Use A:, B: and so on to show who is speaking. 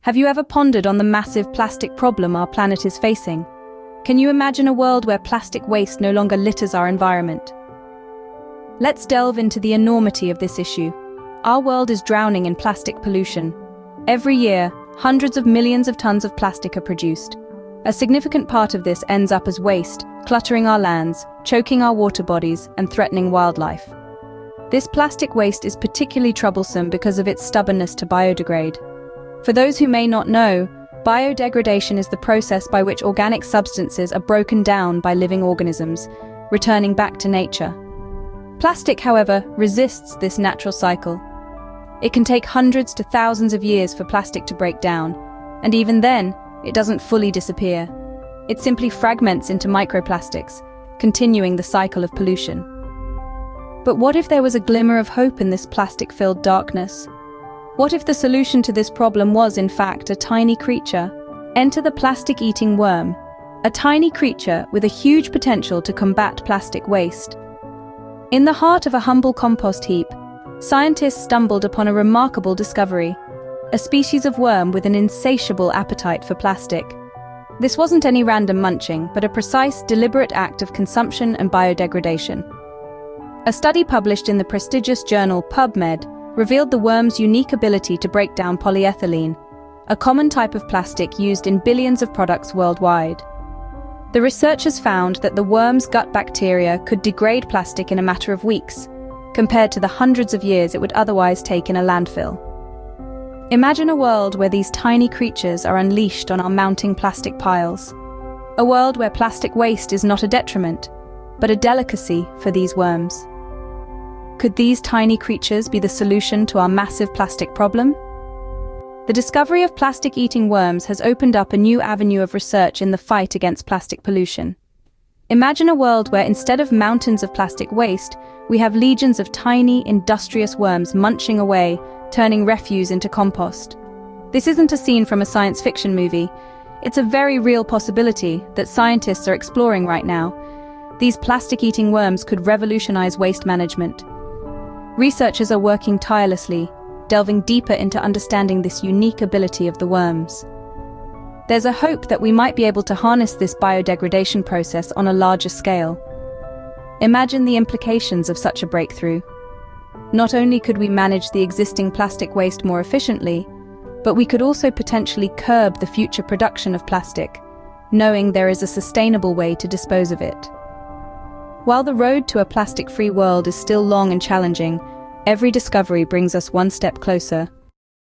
A: Have you ever pondered on the massive plastic problem our planet is facing? Can you imagine a world where plastic waste no longer litters our environment? Let's delve into the enormity of this issue. Our world is drowning in plastic pollution. Every year, hundreds of millions of tons of plastic are produced. A significant part of this ends up as waste, cluttering our lands, choking our water bodies, and threatening wildlife. This plastic waste is particularly troublesome because of its stubbornness to biodegrade. For those who may not know, biodegradation is the process by which organic substances are broken down by living organisms, returning back to nature. Plastic, however, resists this natural cycle. It can take hundreds to thousands of years for plastic to break down, and even then, it doesn't fully disappear. It simply fragments into microplastics, continuing the cycle of pollution. But what if there was a glimmer of hope in this plastic-filled darkness? What if the solution to this problem was, in fact, a tiny creature? Enter the plastic-eating worm, a tiny creature with a huge potential to combat plastic waste. In the heart of a humble compost heap, scientists stumbled upon a remarkable discovery: a species of worm with an insatiable appetite for plastic. This wasn't any random munching, but a precise, deliberate act of consumption and biodegradation. A study published in the prestigious journal PubMed revealed the worm's unique ability to break down polyethylene, a common type of plastic used in billions of products worldwide. The researchers found that the worm's gut bacteria could degrade plastic in a matter of weeks, compared to the hundreds of years it would otherwise take in a landfill. Imagine a world where these tiny creatures are unleashed on our mounting plastic piles. A world where plastic waste is not a detriment, but a delicacy for these worms. Could these tiny creatures be the solution to our massive plastic problem? The discovery of plastic-eating worms has opened up a new avenue of research in the fight against plastic pollution. Imagine a world where instead of mountains of plastic waste, we have legions of tiny, industrious worms munching away, turning refuse into compost. This isn't a scene from a science fiction movie. It's a very real possibility that scientists are exploring right now. These plastic-eating worms could revolutionize waste management. Researchers are working tirelessly, delving deeper into understanding this unique ability of the worms. There's a hope that we might be able to harness this biodegradation process on a larger scale. Imagine the implications of such a breakthrough. Not only could we manage the existing plastic waste more efficiently, but we could also potentially curb the future production of plastic, knowing there is a sustainable way to dispose of it. While the road to a plastic-free world is still long and challenging, every discovery brings us one step closer.